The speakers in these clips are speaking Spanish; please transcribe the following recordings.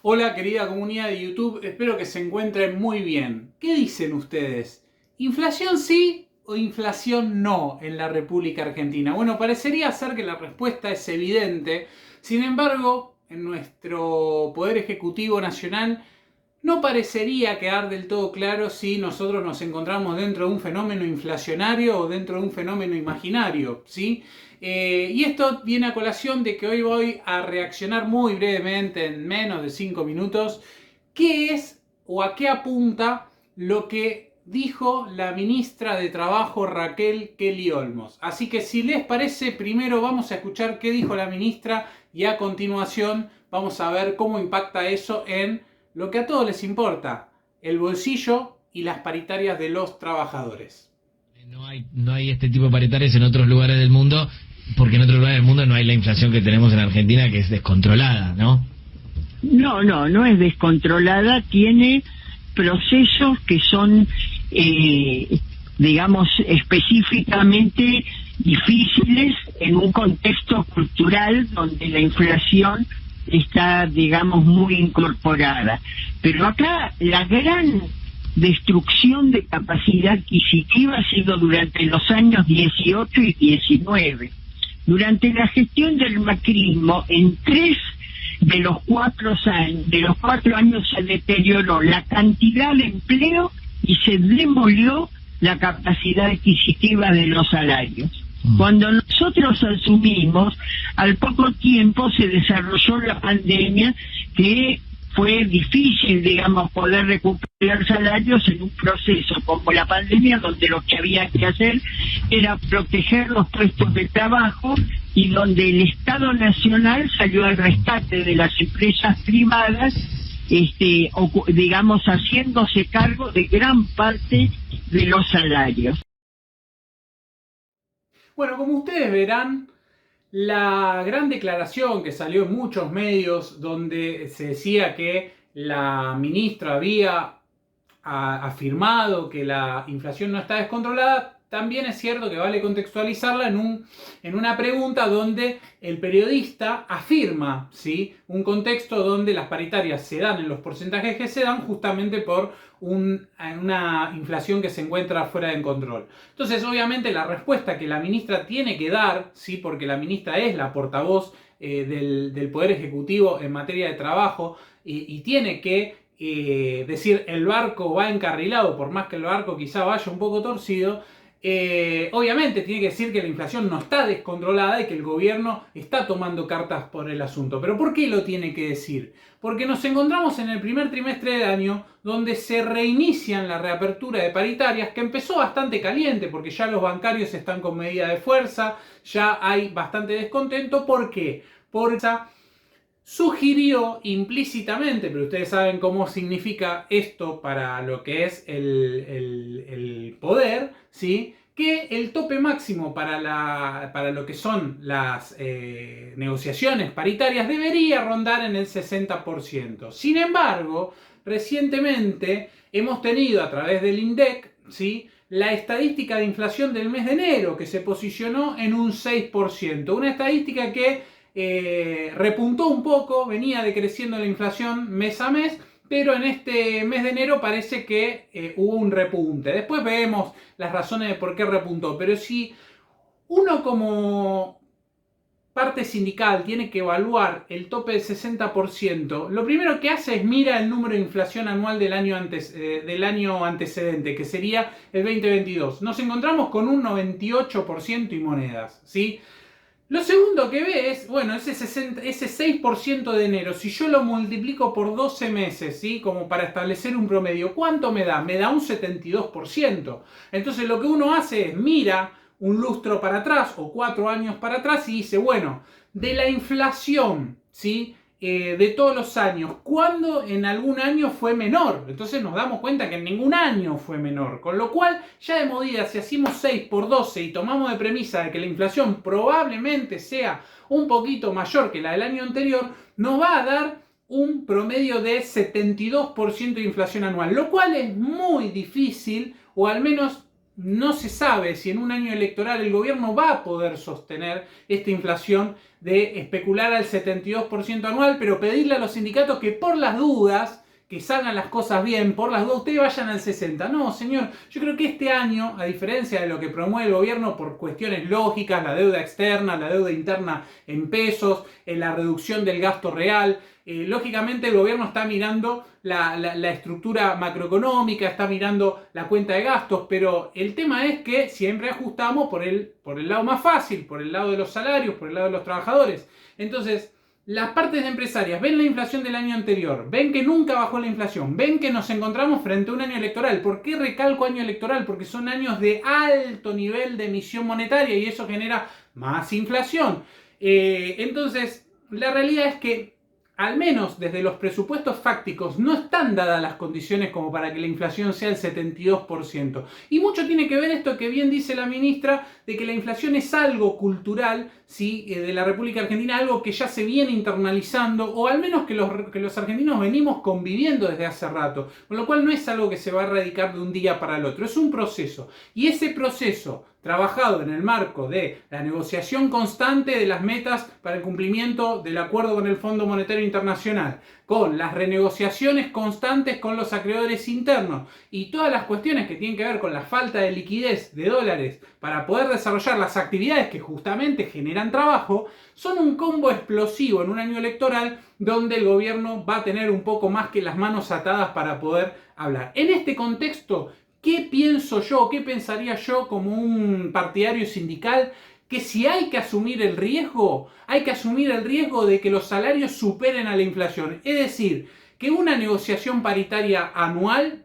Hola querida comunidad de YouTube, espero que se encuentren muy bien. ¿Qué dicen ustedes? ¿Inflación sí o inflación no en la República Argentina? Bueno, parecería ser que la respuesta es evidente. Sin embargo, en nuestro Poder Ejecutivo Nacional no parecería quedar del todo claro si nosotros nos encontramos dentro de un fenómeno inflacionario o dentro de un fenómeno imaginario, ¿sí? Y esto viene a colación de que hoy voy a reaccionar muy brevemente, en menos de 5 minutos, qué es o a qué apunta lo que dijo la ministra de Trabajo Raquel Kelly Olmos. Así que si les parece, primero vamos a escuchar qué dijo la ministra y a continuación vamos a ver cómo impacta eso en lo que a todos les importa, el bolsillo y las paritarias de los trabajadores. No hay este tipo de paritarias en otros lugares del mundo, porque en otros lugares del mundo no hay la inflación que tenemos en Argentina, que es descontrolada, ¿no? No es descontrolada, tiene procesos que son, digamos, específicamente difíciles en un contexto cultural donde la inflación está, digamos, muy incorporada. Pero acá la gran destrucción de capacidad adquisitiva ha sido durante los años 18 y 19. Durante la gestión del macrismo, en de los 4 años se deterioró la cantidad de empleo y se demolió la capacidad adquisitiva de los salarios. Cuando nosotros asumimos, al poco tiempo se desarrolló la pandemia, que fue difícil, digamos, poder recuperar salarios en un proceso como la pandemia, donde lo que había que hacer era proteger los puestos de trabajo y donde el Estado Nacional salió al rescate de las empresas privadas, digamos, haciéndose cargo de gran parte de los salarios. Bueno, como ustedes verán, la gran declaración que salió en muchos medios donde se decía que la ministra había afirmado que la inflación no está descontrolada, también es cierto que vale contextualizarla en una pregunta donde el periodista afirma, ¿sí?, un contexto donde las paritarias se dan en los porcentajes que se dan justamente por una inflación que se encuentra fuera de control. Entonces, obviamente, la respuesta que la ministra tiene que dar, ¿sí?, porque la ministra es la portavoz del Poder Ejecutivo en materia de trabajo y tiene que decir el barco va encarrilado, por más que el barco quizá vaya un poco torcido. Obviamente tiene que decir que la inflación no está descontrolada y que el gobierno está tomando cartas por el asunto. ¿Pero por qué lo tiene que decir? Porque nos encontramos en el primer trimestre del año donde se reinician la reapertura de paritarias, que empezó bastante caliente porque ya los bancarios están con medida de fuerza, ya hay bastante descontento. ¿Por qué? Porque sugirió implícitamente, pero ustedes saben cómo significa esto para lo que es el poder, ¿sí?, que el tope máximo para lo que son las negociaciones paritarias debería rondar en el 60%. Sin embargo, recientemente hemos tenido a través del INDEC, ¿sí?, la estadística de inflación del mes de enero, que se posicionó en un 6%. Una estadística que repuntó un poco, venía decreciendo la inflación mes a mes, pero en este mes de enero parece que hubo un repunte. Después vemos las razones de por qué repuntó, pero si uno como parte sindical tiene que evaluar el tope del 60%, lo primero que hace es mira el número de inflación anual del año antecedente, que sería el 2022. Nos encontramos con un 98% y monedas, ¿sí? Lo segundo que ve es, bueno, ese 6% de enero, si yo lo multiplico por 12 meses, ¿sí?, como para establecer un promedio, ¿cuánto me da? Me da un 72%. Entonces lo que uno hace es mira un lustro para atrás o 4 años para atrás y dice, bueno, de la inflación, ¿sí?, de todos los años, ¿cuándo en algún año fue menor? Entonces nos damos cuenta que en ningún año fue menor, con lo cual ya de medida, si hacemos 6 por 12 y tomamos de premisa de que la inflación probablemente sea un poquito mayor que la del año anterior, nos va a dar un promedio de 72% de inflación anual, lo cual es muy difícil, o al menos no se sabe si en un año electoral el gobierno va a poder sostener esta inflación de especular al 72% anual, pero pedirle a los sindicatos que por las dudas, que salgan las cosas bien, por las dudas, ustedes vayan al 60%. No, señor, yo creo que este año, a diferencia de lo que promueve el gobierno por cuestiones lógicas, la deuda externa, la deuda interna en pesos, la reducción del gasto real, lógicamente el gobierno está mirando la estructura macroeconómica, está mirando la cuenta de gastos, pero el tema es que siempre ajustamos por el lado más fácil, por el lado de los salarios, por el lado de los trabajadores. Entonces, las partes empresarias ven la inflación del año anterior, ven que nunca bajó la inflación, ven que nos encontramos frente a un año electoral. ¿Por qué recalco año electoral? Porque son años de alto nivel de emisión monetaria y eso genera más inflación. Entonces, la realidad es que al menos desde los presupuestos fácticos no están dadas las condiciones como para que la inflación sea el 72%. Y mucho tiene que ver esto que bien dice la ministra, de que la inflación es algo cultural, ¿sí? De la República Argentina, algo que ya se viene internalizando, o al menos que los argentinos venimos conviviendo desde hace rato, con lo cual no es algo que se va a erradicar de un día para el otro, es un proceso. Y ese proceso, trabajado en el marco de la negociación constante de las metas para el cumplimiento del acuerdo con el Fondo Monetario Internacional, con las renegociaciones constantes con los acreedores internos y todas las cuestiones que tienen que ver con la falta de liquidez de dólares para poder desarrollar las actividades que justamente generan trabajo, son un combo explosivo en un año electoral donde el gobierno va a tener un poco más que las manos atadas para poder hablar. En este contexto, ¿qué pienso yo? ¿Qué pensaría yo como un partidario sindical? Que si hay que asumir el riesgo, hay que asumir el riesgo de que los salarios superen a la inflación. Es decir, que una negociación paritaria anual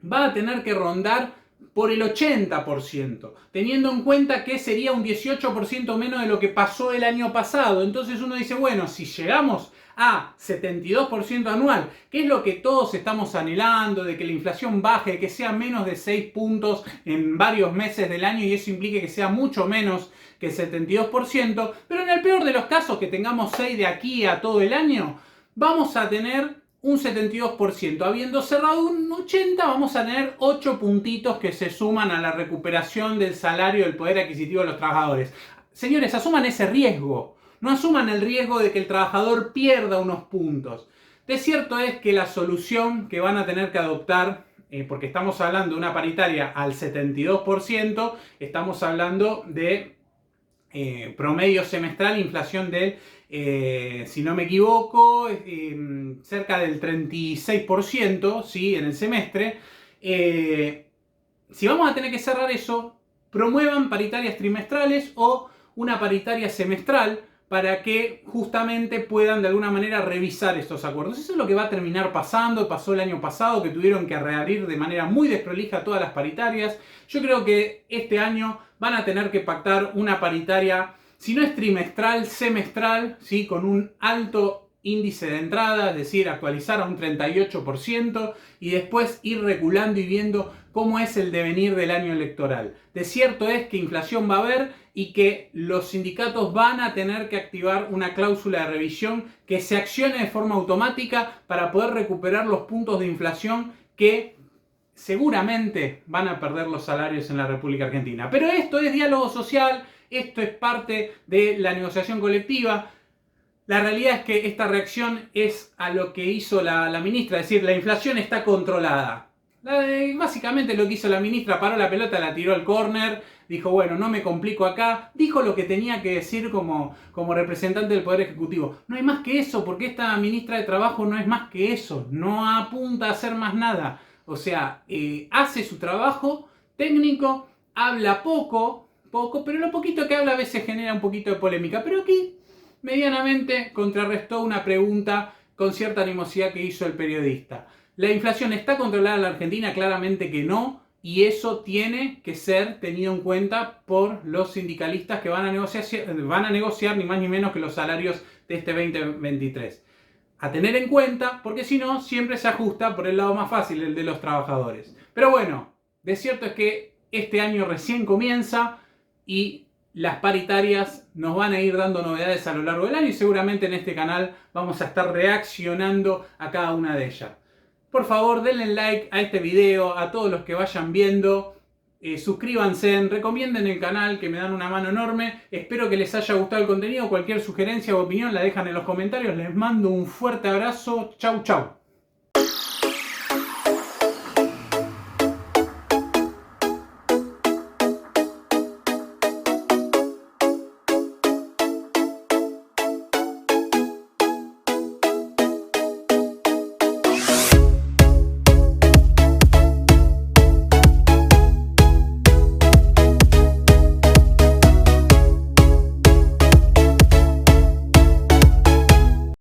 va a tener que rondar por el 80%, teniendo en cuenta que sería un 18% menos de lo que pasó el año pasado. Entonces uno dice, bueno, si llegamos a 72% anual, que es lo que todos estamos anhelando, de que la inflación baje, que sea menos de 6 puntos en varios meses del año y eso implique que sea mucho menos que el 72%, pero en el peor de los casos que tengamos 6 de aquí a todo el año, vamos a tener un 72%. Habiendo cerrado un 80%, vamos a tener 8 puntitos que se suman a la recuperación del salario, del poder adquisitivo de los trabajadores. Señores, asuman ese riesgo. No asuman el riesgo de que el trabajador pierda unos puntos. De cierto es que la solución que van a tener que adoptar, porque estamos hablando de una paritaria al 72%, estamos hablando de promedio semestral, inflación del, si no me equivoco, cerca del 36%, ¿sí? En el semestre. Si vamos a tener que cerrar eso, promuevan paritarias trimestrales o una paritaria semestral, para que justamente puedan de alguna manera revisar estos acuerdos. Eso es lo que va a terminar pasando. Pasó el año pasado que tuvieron que reabrir de manera muy desprolija todas las paritarias. Yo creo que este año van a tener que pactar una paritaria, si no es trimestral, semestral, ¿sí? Con un alto índice de entrada, es decir, actualizar a un 38% y después ir reculando y viendo cómo es el devenir del año electoral. De cierto es que inflación va a haber y que los sindicatos van a tener que activar una cláusula de revisión que se accione de forma automática para poder recuperar los puntos de inflación que seguramente van a perder los salarios en la República Argentina. Pero esto es diálogo social, esto es parte de la negociación colectiva. La realidad es que esta reacción es a lo que hizo la ministra, es decir, la inflación está controlada. Básicamente lo que hizo la ministra, paró la pelota, la tiró al córner, dijo, bueno, no me complico acá, dijo lo que tenía que decir como representante del Poder Ejecutivo. No hay más que eso, porque esta ministra de Trabajo no es más que eso, no apunta a hacer más nada. O sea, hace su trabajo técnico, habla poco, pero lo poquito que habla a veces genera un poquito de polémica. Pero aquí, medianamente, contrarrestó una pregunta con cierta animosidad que hizo el periodista. ¿La inflación está controlada en la Argentina? Claramente que no, y eso tiene que ser tenido en cuenta por los sindicalistas que van a negociar ni más ni menos que los salarios de este 2023. A tener en cuenta, porque si no, siempre se ajusta por el lado más fácil, el de los trabajadores. Pero bueno, de cierto es que este año recién comienza y las paritarias nos van a ir dando novedades a lo largo del año y seguramente en este canal vamos a estar reaccionando a cada una de ellas. Por favor, denle like a este video, a todos los que vayan viendo. suscríbanse, recomienden el canal, que me dan una mano enorme. Espero que les haya gustado el contenido. Cualquier sugerencia o opinión la dejan en los comentarios. Les mando un fuerte abrazo. Chau, chau.